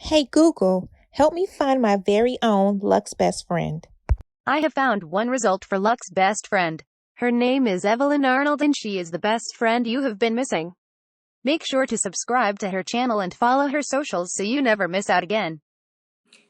Hey Google, help me find my very own Luxe best friend. I have found one result for Lux's best friend. Her name is Evelyn Arnold and she is the best friend you have been missing. Make sure to subscribe to her channel and follow her socials so you never miss out again.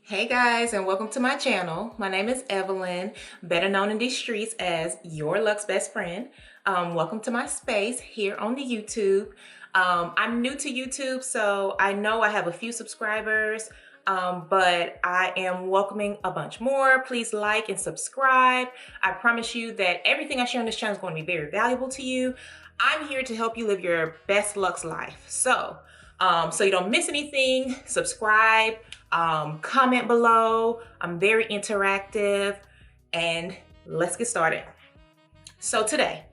Hey guys, and welcome to my channel. My name is Evelyn, better known in these streets as your Luxe best friend. Welcome to my space here on the YouTube. I'm new to YouTube, so I know I have a few subscribers, but I am welcoming a bunch more. Please like and subscribe. I promise you that everything I share on this channel is going to be very valuable to you. I'm here to help you live your best Luxe life. So you don't miss anything, subscribe, comment below. I'm very interactive, and let's get started. So today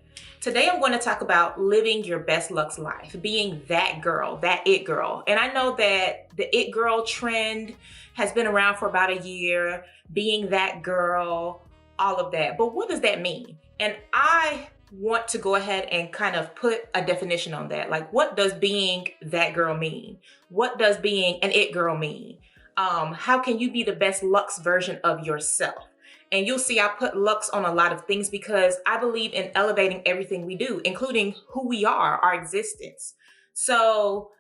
I'm going to talk about living your best Luxe life, being that girl, that it girl. And I know that the it girl trend has been around for about a year, being that girl, all of that. But what does that mean? And I want to go ahead and kind of put a definition on that. Like, what does being that girl mean? What does being an it girl mean? How can you be the best Luxe version of yourself? And you'll see I put Luxe on a lot of things because I believe in elevating everything we do, including who we are, our existence. So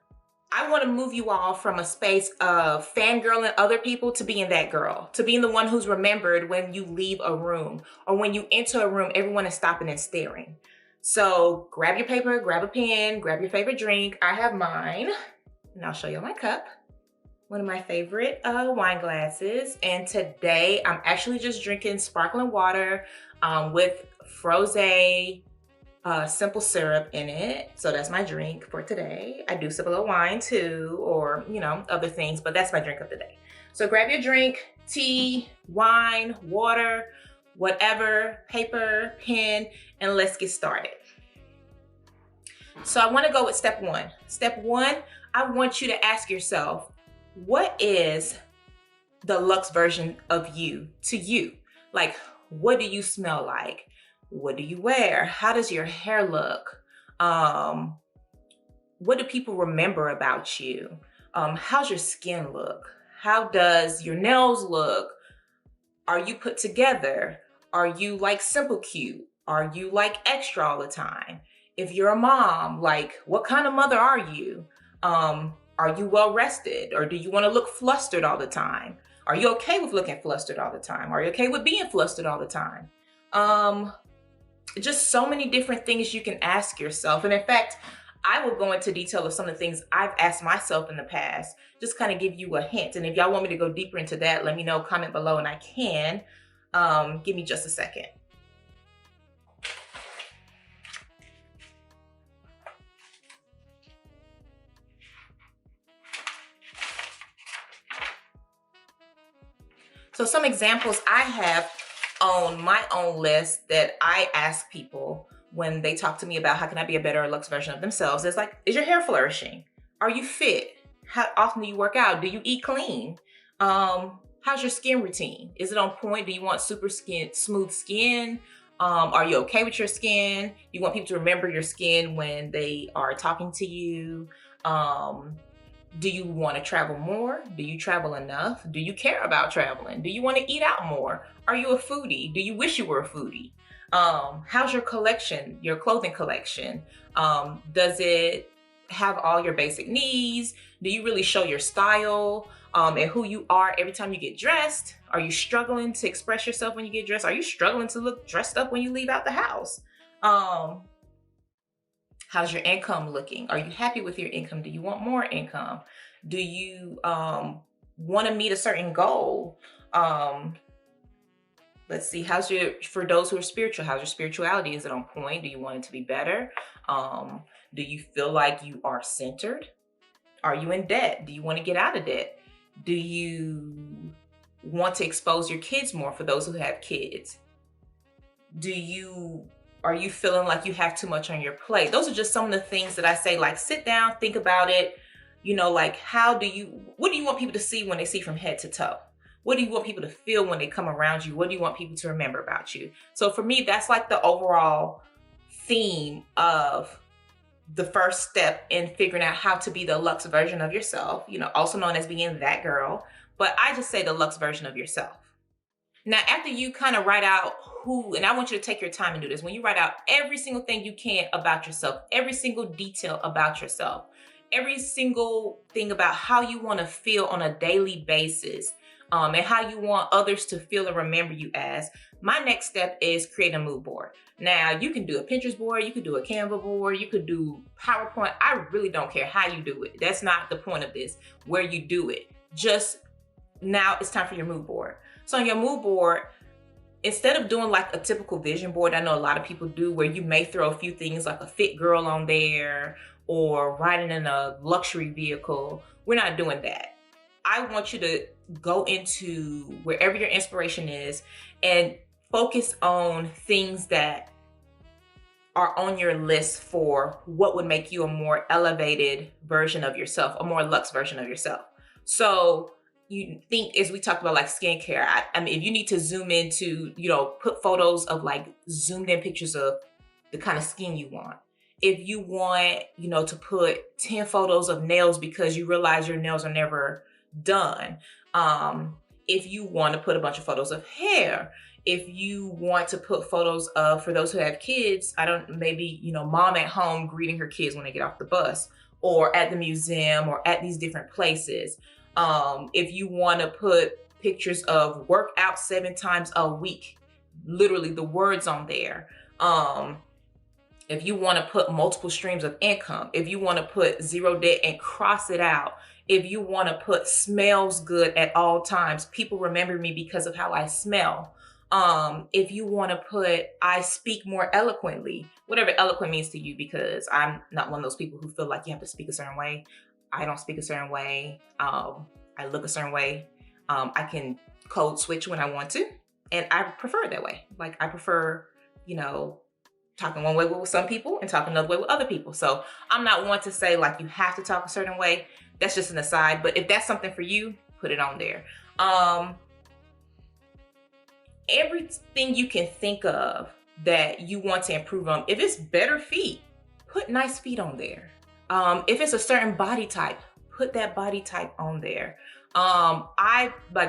I want to move you all from a space of fangirling other people to being that girl, to being the one who's remembered when you leave a room, or when you enter a room, everyone is stopping and staring. So grab your paper, grab a pen, grab your favorite drink. I have mine, and I'll show you my cup. One of my favorite wine glasses. And today I'm actually just drinking sparkling water with Frosé simple syrup in it. So that's my drink for today. I do sip a little wine too, or other things, but that's my drink of the day. So grab your drink, tea, wine, water, whatever, paper, pen, and let's get started. So I want to go with step one. Step one, I want you to ask yourself, what is the Luxe version of you to you? Like, what do you smell like? What do you wear? How does your hair look? What do people remember about you? How's your skin look? How does your nails look? Are you put together? Are you like simple cute? Are you like extra all the time? If you're a mom, like, what kind of mother are you? Are you well rested, or do you want to look flustered all the time? Are you okay with looking flustered all the time? Are you okay with being flustered all the time? Just so many different things you can ask yourself. And in fact, I will go into detail of some of the things I've asked myself in the past, just kind of give you a hint. And if y'all want me to go deeper into that, let me know, comment below, and I can. Give me just a second. So some examples I have on my own list that I ask people when they talk to me about how can I be a better Luxe version of themselves is like, is your hair flourishing? Are you fit? How often do you work out? Do you eat clean? How's your skin routine? Is it on point? Do you want smooth skin? Are you okay with your skin? You want people to remember your skin when they are talking to you? Do you want to travel more? Do you travel enough? Do you care about traveling? Do you want to eat out more? Are you a foodie? Do you wish you were a foodie? How's your collection, your clothing collection? Does it have all your basic needs? Do you really show your style and who you are every time you get dressed? Are you struggling to express yourself when you get dressed? Are you struggling to look dressed up when you leave out the house? How's your income looking? Are you happy with your income? Do you want more income? Do you want to meet a certain goal? Let's see, for those who are spiritual, how's your spirituality? Is it on point? Do you want it to be better? Do you feel like you are centered? Are you in debt? Do you want to get out of debt? Do you want to expose your kids more for those who have kids? Are you feeling like you have too much on your plate? Those are just some of the things that I say, like, sit down, think about it. Like, what do you want people to see when they see from head to toe? What do you want people to feel when they come around you? What do you want people to remember about you? So for me, that's like the overall theme of the first step in figuring out how to be the luxe version of yourself, also known as being that girl. But I just say the luxe version of yourself. Now, after you kind of write out and I want you to take your time and do this, when you write out every single thing you can about yourself, every single detail about yourself, every single thing about how you want to feel on a daily basis, and how you want others to feel and remember you as, my next step is create a mood board. Now, you can do a Pinterest board, you could do a Canva board, you could do PowerPoint. I really don't care how you do it. That's not the point of this, where you do it. Just now it's time for your mood board. So on your mood board, instead of doing like a typical vision board, I know a lot of people do, where you may throw a few things like a fit girl on there or riding in a luxury vehicle. We're not doing that. I want you to go into wherever your inspiration is and focus on things that are on your list for what would make you a more elevated version of yourself, a more luxe version of yourself. So you think, as we talked about, like skincare, I mean, if you need to zoom into, put photos of like zoomed in pictures of the kind of skin you want. If you want, to put 10 photos of nails because you realize your nails are never done. If you want to put a bunch of photos of hair, if you want to put photos of, for those who have kids, maybe, mom at home greeting her kids when they get off the bus, or at the museum, or at these different places. If you want to put pictures of work out 7 times a week, literally the words on there. If you want to put multiple streams of income, if you want to put 0 debt and cross it out, if you want to put smells good at all times, people remember me because of how I smell. If you want to put, I speak more eloquently, whatever eloquent means to you, because I'm not one of those people who feel like you have to speak a certain way. I don't speak a certain way. I look a certain way. I can code switch when I want to, and I prefer it that way. Like, I prefer, talking one way with some people and talking another way with other people. So I'm not one to say like you have to talk a certain way. That's just an aside. But if that's something for you, put it on there. Everything you can think of that you want to improve on. If it's better feet, put nice feet on there. If it's a certain body type, put that body type on there.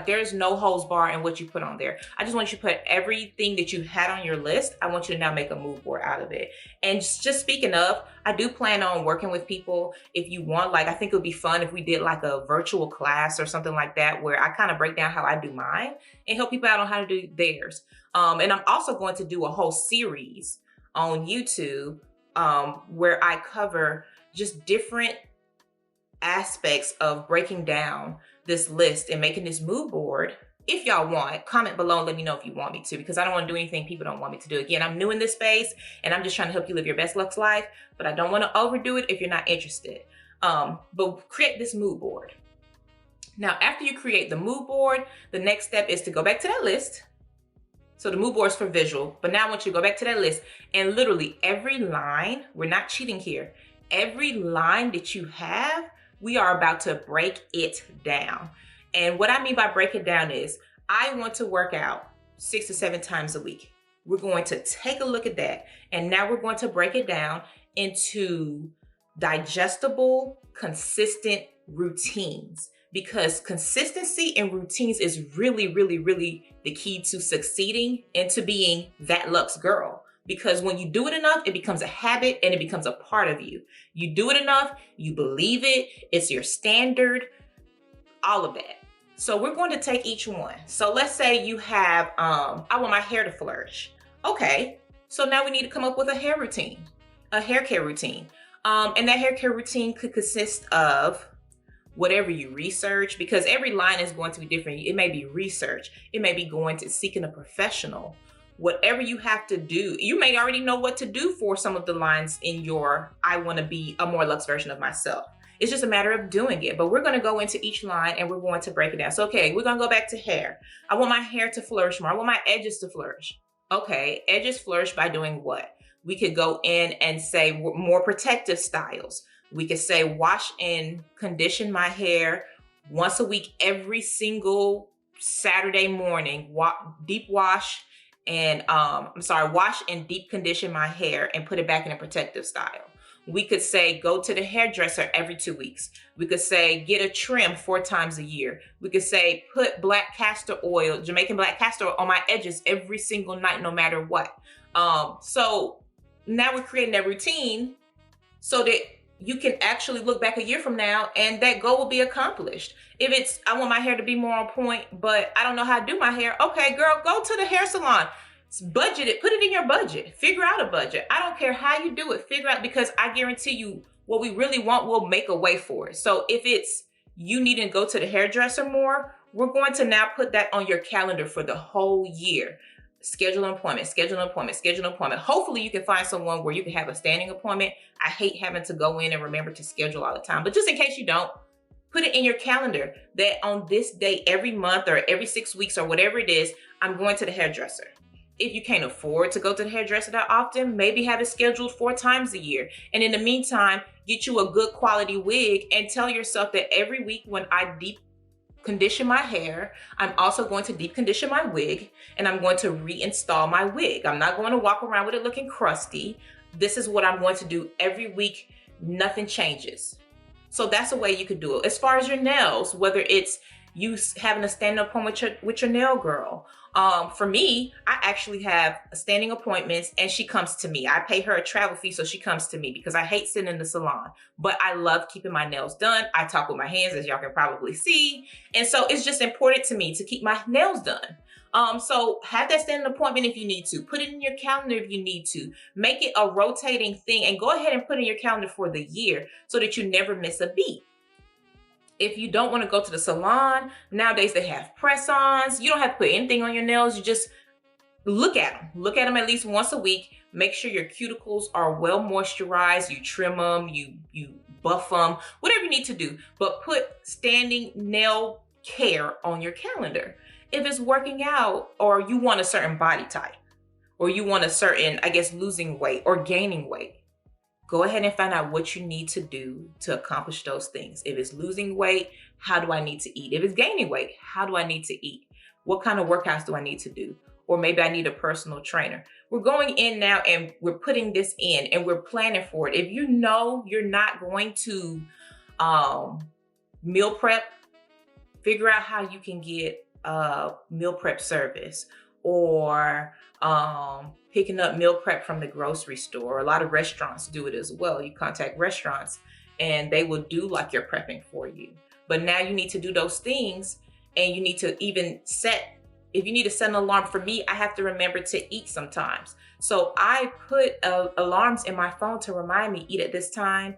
There's no holds bar in what you put on there. I just want you to put everything that you had on your list. I want you to now make a mood board out of it. And just speaking of, I do plan on working with people. If you want, I think it would be fun if we did like a virtual class or something like that, where I kind of break down how I do mine and help people out on how to do theirs. And I'm also going to do a whole series on YouTube, where I cover just different aspects of breaking down this list and making this mood board. If y'all want, comment below and let me know if you want me to, because I don't want to do anything people don't want me to do. Again, I'm new in this space and I'm just trying to help you live your best luxe life, but I don't want to overdo it if you're not interested. But create this mood board. Now, after you create the mood board, the next step is to go back to that list. So the mood board is for visual, but now I want you to go back to that list and literally every line, we're not cheating here, every line that you have, we are about to break it down. And what I mean by break it down is, I want to work out 6 to 7 times a week. We're going to take a look at that. And now we're going to break it down into digestible, consistent routines. Because consistency and routines is really, really, really the key to succeeding and to being that luxe girl. Because when you do it enough, it becomes a habit and it becomes a part of you. You do it enough, you believe it, it's your standard, all of that. So we're going to take each one. So let's say you have, I want my hair to flourish. Okay, so now we need to come up with a hair routine, a hair care routine. And that hair care routine could consist of whatever you research, because every line is going to be different. It may be research, it may be going to seeking a professional. Whatever you have to do, you may already know what to do for some of the lines in your, I want to be a more luxe version of myself. It's just a matter of doing it. But we're going to go into each line and we're going to break it down. So, okay, we're going to go back to hair. I want my hair to flourish more. I want my edges to flourish. Okay, edges flourish by doing what? We could go in and say more protective styles. We could say wash and condition my hair once a week, every single Saturday morning. Deep wash and wash and deep condition my hair and put it back in a protective style. We could say go to the hairdresser every 2 weeks. We could say get a trim 4 times a year. We could say put black castor oil, Jamaican black castor oil on my edges every single night, no matter what. So now we're creating that routine so that you can actually look back a year from now and that goal will be accomplished. If it's, I want my hair to be more on point, but I don't know how to do my hair. Okay, girl, go to the hair salon. Budget it, put it in your budget, figure out a budget. I don't care how you do it, figure out, because I guarantee you what we really want, we'll make a way for it. So if it's you need to go to the hairdresser more, we're going to now put that on your calendar for the whole year. Schedule an appointment, schedule an appointment, schedule an appointment. Hopefully you can find someone where you can have a standing appointment. I hate having to go in and remember to schedule all the time, but just in case you don't, put it in your calendar that on this day, every month or every 6 weeks or whatever it is, I'm going to the hairdresser. If you can't afford to go to the hairdresser that often, maybe have it scheduled 4 times a year. And in the meantime, get you a good quality wig and tell yourself that every week when I deep condition my hair, I'm also going to deep condition my wig, and I'm going to reinstall my wig. I'm not going to walk around with it looking crusty. This is what I'm going to do every week. Nothing changes. So that's a way you could do it. As far as your nails, whether it's you having a standing appointment with your nail girl. For me, I actually have standing appointments and she comes to me. I pay her a travel fee, so she comes to me because I hate sitting in the salon, but I love keeping my nails done. I talk with my hands, as y'all can probably see. And so it's just important to me to keep my nails done. So have that standing appointment if you need to. Put it in your calendar if you need to. Make it a rotating thing and go ahead and put it in your calendar for the year so that you never miss a beat. If you don't want to go to the salon, nowadays they have press-ons. You don't have to put anything on your nails. You just look at them. Look at them at least once a week. Make sure your cuticles are well moisturized. You trim them, you buff them, whatever you need to do. But put standing nail care on your calendar. If it's working out or you want a certain body type or you want a certain, I guess, losing weight or gaining weight, go ahead and find out what you need to do to accomplish those things. If it's losing weight, how do I need to eat? If it's gaining weight, how do I need to eat? What kind of workouts do I need to do? Or maybe I need a personal trainer. We're going in now and we're putting this in and we're planning for it. If you know you're not going to meal prep, figure out how you can get a meal prep service or picking up meal prep from the grocery store. A lot of restaurants do it as well. You contact restaurants and they will do like your prepping for you. But now you need to do those things and you need to even set, if you need to set an alarm. For me, I have to remember to eat sometimes. So I put alarms in my phone to remind me, eat at this time,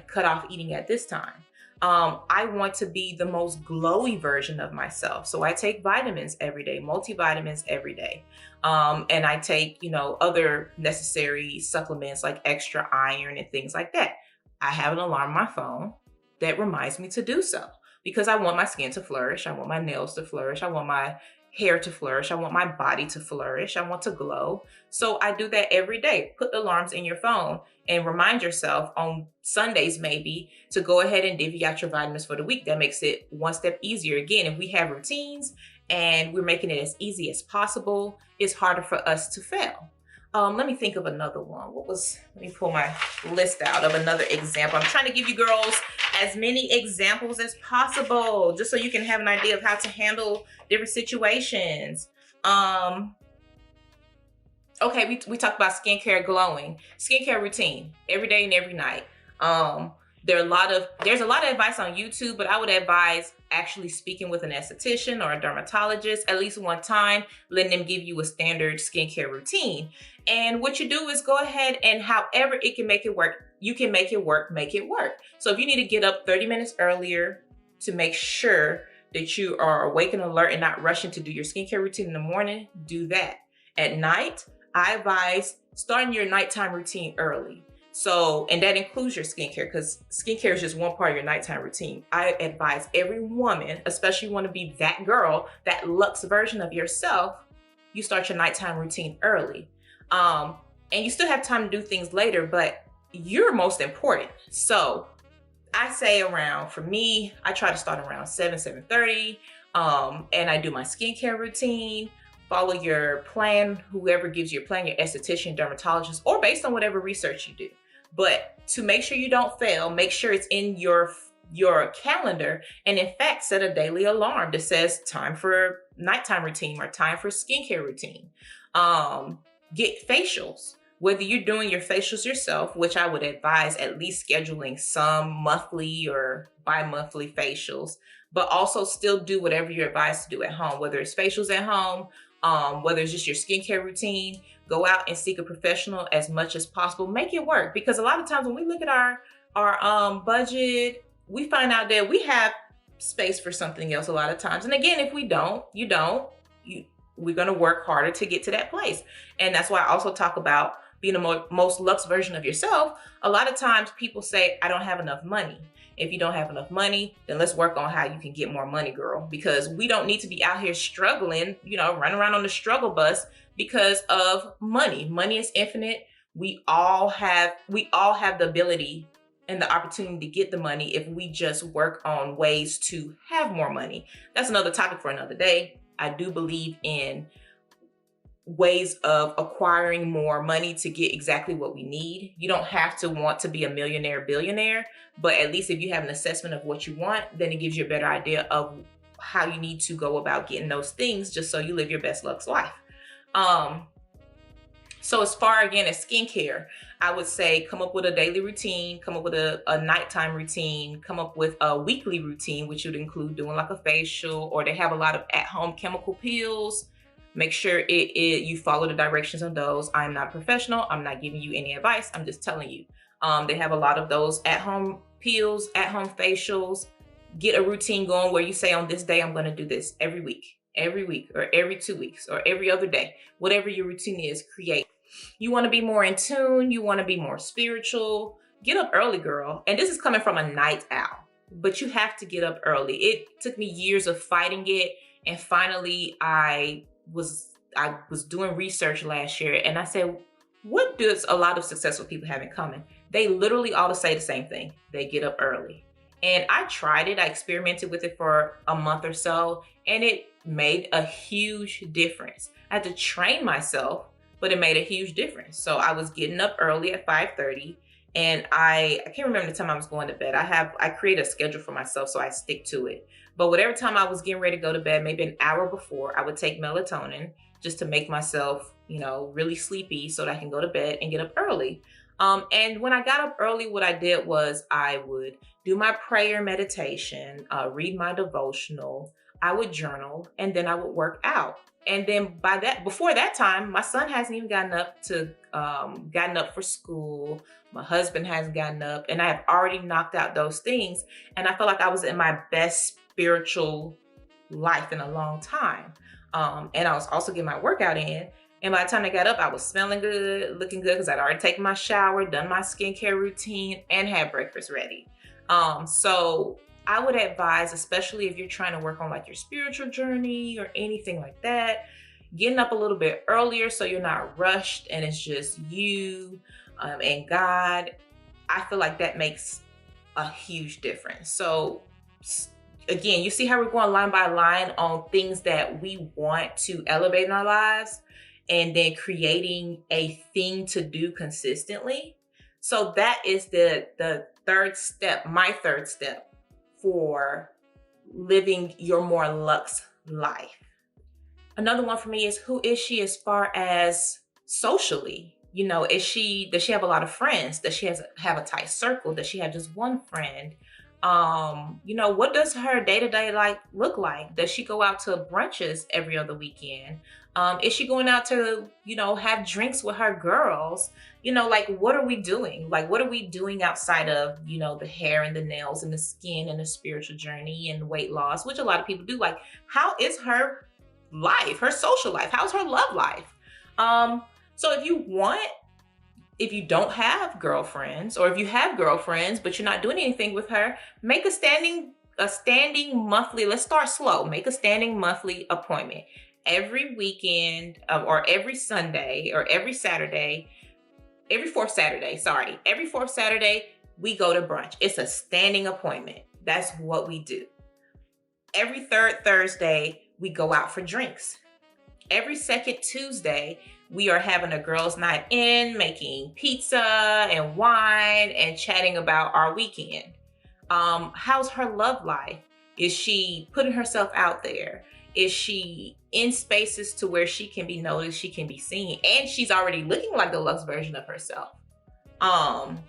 cut off eating at this time. I want to be the most glowy version of myself. So I take vitamins every day, multivitamins every day. And I take, other necessary supplements like extra iron and things like that. I have an alarm on my phone that reminds me to do so because I want my skin to flourish. I want my nails to flourish. I want my hair to flourish. I want my body to flourish. I want to glow. So I do that every day. Put alarms in your phone and remind yourself on Sundays maybe to go ahead and divvy out your vitamins for the week. That makes it one step easier. Again, if we have routines and we're making it as easy as possible, it's harder for us to fail. Let me think of another one. Let me pull my list out of another example. I'm trying to give you girls as many examples as possible, just so you can have an idea of how to handle different situations. Okay, we talked about skincare, glowing. Skincare routine, every day and every night. There's a lot of advice on YouTube, but I would advise actually speaking with an esthetician or a dermatologist at least one time, letting them give you a standard skincare routine. And what you do is go ahead and however it can make it work, you can make it work, make it work. So if you need to get up 30 minutes earlier to make sure that you are awake and alert and not rushing to do your skincare routine in the morning, do that. At night, I advise starting your nighttime routine early. So, and that includes your skincare because skincare is just one part of your nighttime routine. I advise every woman, especially you want to be that girl, that luxe version of yourself, you start your nighttime routine early. And you still have time to do things later, but you're most important. So I say for me, I try to start around 7:30, and I do my skincare routine. Follow your plan, whoever gives you a plan, your esthetician, dermatologist, or based on whatever research you do. But to make sure you don't fail, make sure it's in your calendar, and in fact set a daily alarm that says time for nighttime routine or time for skincare routine. Get facials, whether you're doing your facials yourself, which I would advise at least scheduling some monthly or bi-monthly facials, but also still do whatever you're advised to do at home, whether it's facials at home, whether it's just your skincare routine. Go out and seek a professional as much as possible. Make it work, because a lot of times when we look at our budget, we find out that we have space for something else a lot of times. And again, if we don't, we're going to work harder to get to that place. And that's why I also talk about being the most luxe version of yourself. A lot of times people say, I don't have enough money. If you don't have enough money, then let's work on how you can get more money, girl, because we don't need to be out here struggling, running around on the struggle bus because of money. Money is infinite. We all have the ability and the opportunity to get the money if we just work on ways to have more money. That's another topic for another day. I do believe in ways of acquiring more money to get exactly what we need. You don't have to want to be a millionaire, billionaire, but at least if you have an assessment of what you want, then it gives you a better idea of how you need to go about getting those things, just so you live your best luxe life. So as far, again, as skincare, I would say come up with a daily routine, come up with a nighttime routine, come up with a weekly routine, which would include doing like a facial, or they have a lot of at-home chemical peels. Make sure you follow the directions on those. I'm not a professional. I'm not giving you any advice. I'm just telling you. They have a lot of those at-home peels, at-home facials. Get a routine going where you say, on this day, I'm going to do this every week, or every 2 weeks, or every other day. Whatever your routine is, create. You want to be more in tune. You want to be more spiritual. Get up early, girl. And this is coming from a night owl, but you have to get up early. It took me years of fighting it. And finally, I was doing research last year, and I said, what does a lot of successful people have in common? They literally all say the same thing. They get up early. And I tried it. I experimented with it for a month or so, and it made a huge difference. I had to train myself, but it made a huge difference. So I was getting up early at 5:30, and I can't remember the time I was going to bed. I create a schedule for myself, so I stick to it. But whatever time I was getting ready to go to bed, maybe an hour before, I would take melatonin just to make myself, really sleepy so that I can go to bed and get up early. And when I got up early, what I did was I would do my prayer meditation, read my devotional, I would journal, and then I would work out. And then before that time, my son hasn't even gotten up for school. My husband hasn't gotten up, and I have already knocked out those things. And I felt like I was in my best spiritual life in a long time. And I was also getting my workout in. And by the time I got up, I was smelling good, looking good, because I'd already taken my shower, done my skincare routine, and had breakfast ready. So I would advise, especially if you're trying to work on like your spiritual journey or anything like that, getting up a little bit earlier so you're not rushed and it's just you and God. I feel like that makes a huge difference. So again, you see how we're going line by line on things that we want to elevate in our lives, and then creating a thing to do consistently. So that is the third step, my third step for living your more luxe life. Another one for me is, who is she as far as socially? Does she have a lot of friends? Does she have a tight circle? Does she have just one friend? What does her day-to-day life look like? Does she go out to brunches every other weekend? Is she going out to, have drinks with her girls? What are we doing? What are we doing outside of, the hair and the nails and the skin and the spiritual journey and weight loss, which a lot of people do? How is her life, her social life? How's her love life? So if you don't have girlfriends, or if you have girlfriends, but you're not doing anything with her, make a standing monthly, let's start slow. Make a standing monthly appointment every weekend, or every Sunday, or every fourth Saturday, we go to brunch. It's a standing appointment. That's what we do. Every third Thursday, we go out for drinks. Every second Tuesday, we are having a girls' night in, making pizza and wine and chatting about our weekend. How's her love life? Is she putting herself out there? Is she in spaces to where she can be noticed, she can be seen, and she's already looking like the luxe version of herself? Um,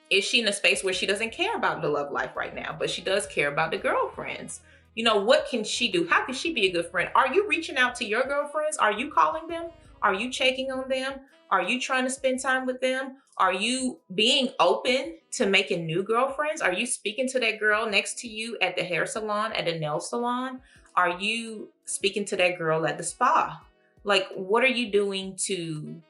is she in a space where she doesn't care about the love life right now, but she does care about the girlfriends? You know, what can she do? How can she be a good friend? Are you reaching out to your girlfriends? Are you calling them? Are you checking on them? Are you trying to spend time with them? Are you being open to making new girlfriends? Are you speaking to that girl next to you at the hair salon, at the nail salon? Are you speaking to that girl at the spa? Like, what are you doing to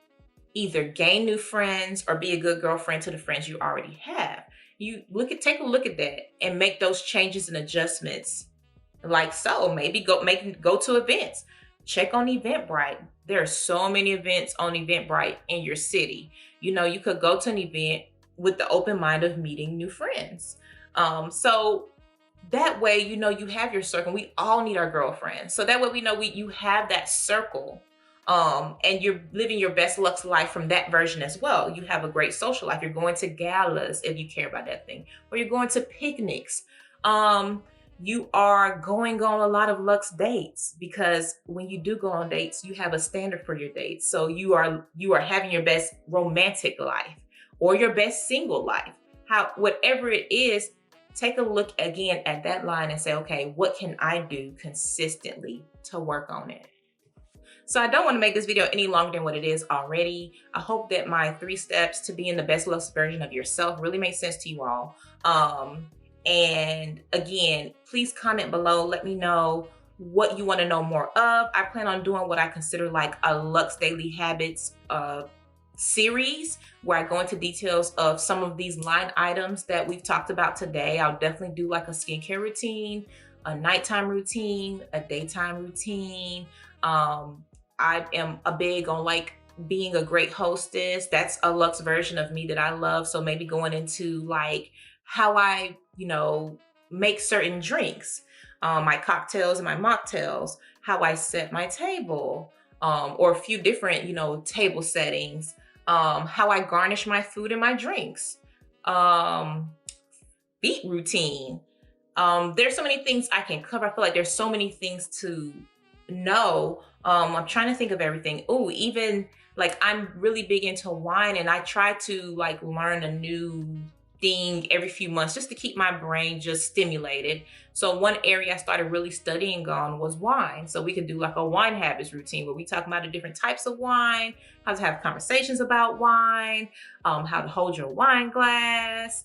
either gain new friends or be a good girlfriend to the friends you already have? Take a look at that and make those changes and adjustments. Like, so maybe go to events. Check on Eventbrite. There are so many events on Eventbrite in your city. You know, you could go to an event with the open mind of meeting new friends. So that way, you know, you have your circle. We all need our girlfriends. So that way we know you have that circle. And you're living your best luxe life from that version as well. You have a great social life. You're going to galas if you care about that thing, or you're going to picnics. You are going on a lot of luxe dates, because when you do go on dates, you have a standard for your dates. So you are having your best romantic life or your best single life. Whatever it is, take a look again at that line and say, okay, what can I do consistently to work on it? So I don't want to make this video any longer than what it is already. I hope that my 3 steps to being the best luxe version of yourself really made sense to you all. And again, please comment below. Let me know what you want to know more of. I plan on doing what I consider like a Luxe Daily Habits series, where I go into details of some of these line items that we've talked about today. I'll definitely do like a skincare routine, a nighttime routine, a daytime routine. I am a big on like being a great hostess. That's a luxe version of me that I love. So maybe going into like how I, you know, make certain drinks, my cocktails and my mocktails, how I set my table, or a few different, you know, table settings, how I garnish my food and my drinks, beat routine. There's so many things I can cover. I feel like there's so many things to know. I'm trying to think of everything. Oh, even like I'm really big into wine, and I try to like learn a new thing every few months just to keep my brain just stimulated. So one area I started really studying on was wine. So we could do like a wine habits routine where we talk about the different types of wine, how to have conversations about wine, how to hold your wine glass.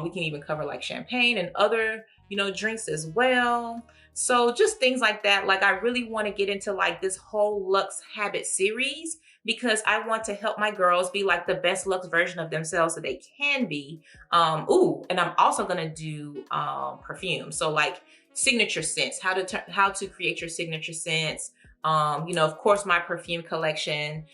We can even cover like champagne and other, you know, drinks as well. So just things like that. Like I really want to get into like this whole Luxe Habit series, because I want to help my girls be like the best luxe version of themselves that they can be. And I'm also gonna do perfume. So like signature scents, how to create your signature scents. You know, of course, my perfume collection.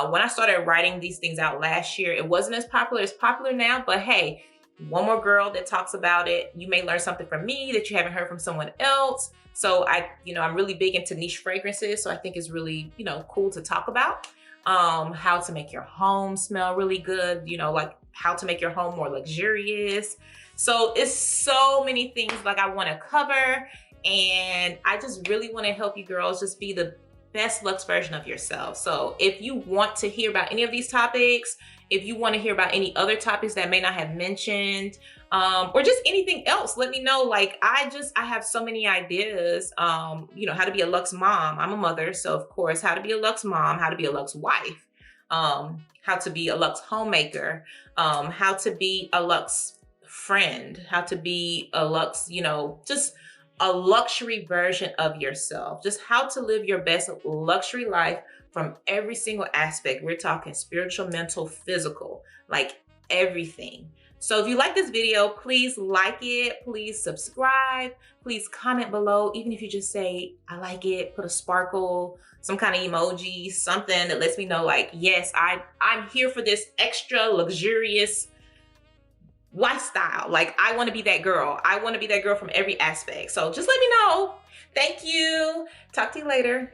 When I started writing these things out last year, it wasn't as popular. It's popular now, but hey, one more girl that talks about it. You may learn something from me that you haven't heard from someone else. So I'm really big into niche fragrances. So I think it's really, you know, cool to talk about. How to make your home smell really good, you know, like how to make your home more luxurious. So it's so many things like I want to cover, and I just really want to help you girls just be the best luxe version of yourself. So if you want to hear about any of these topics, if you want to hear about any other topics that I may not have mentioned, or just anything else, let me know. Like I have so many ideas, you know, how to be a luxe mom. I'm a mother, so of course, how to be a luxe mom, how to be a luxe wife, how to be a luxe homemaker, how to be a luxe friend, how to be a luxe, you know, just a luxury version of yourself, just how to live your best luxury life from every single aspect. We're talking spiritual, mental, physical, like everything. So if you like this video, please like it, please subscribe, please comment below. Even if you just say, I like it, put a sparkle, some kind of emoji, something that lets me know like, yes, I'm here for this extra luxurious lifestyle. Like I want to be that girl. I want to be that girl from every aspect. So just let me know. Thank you. Talk to you later.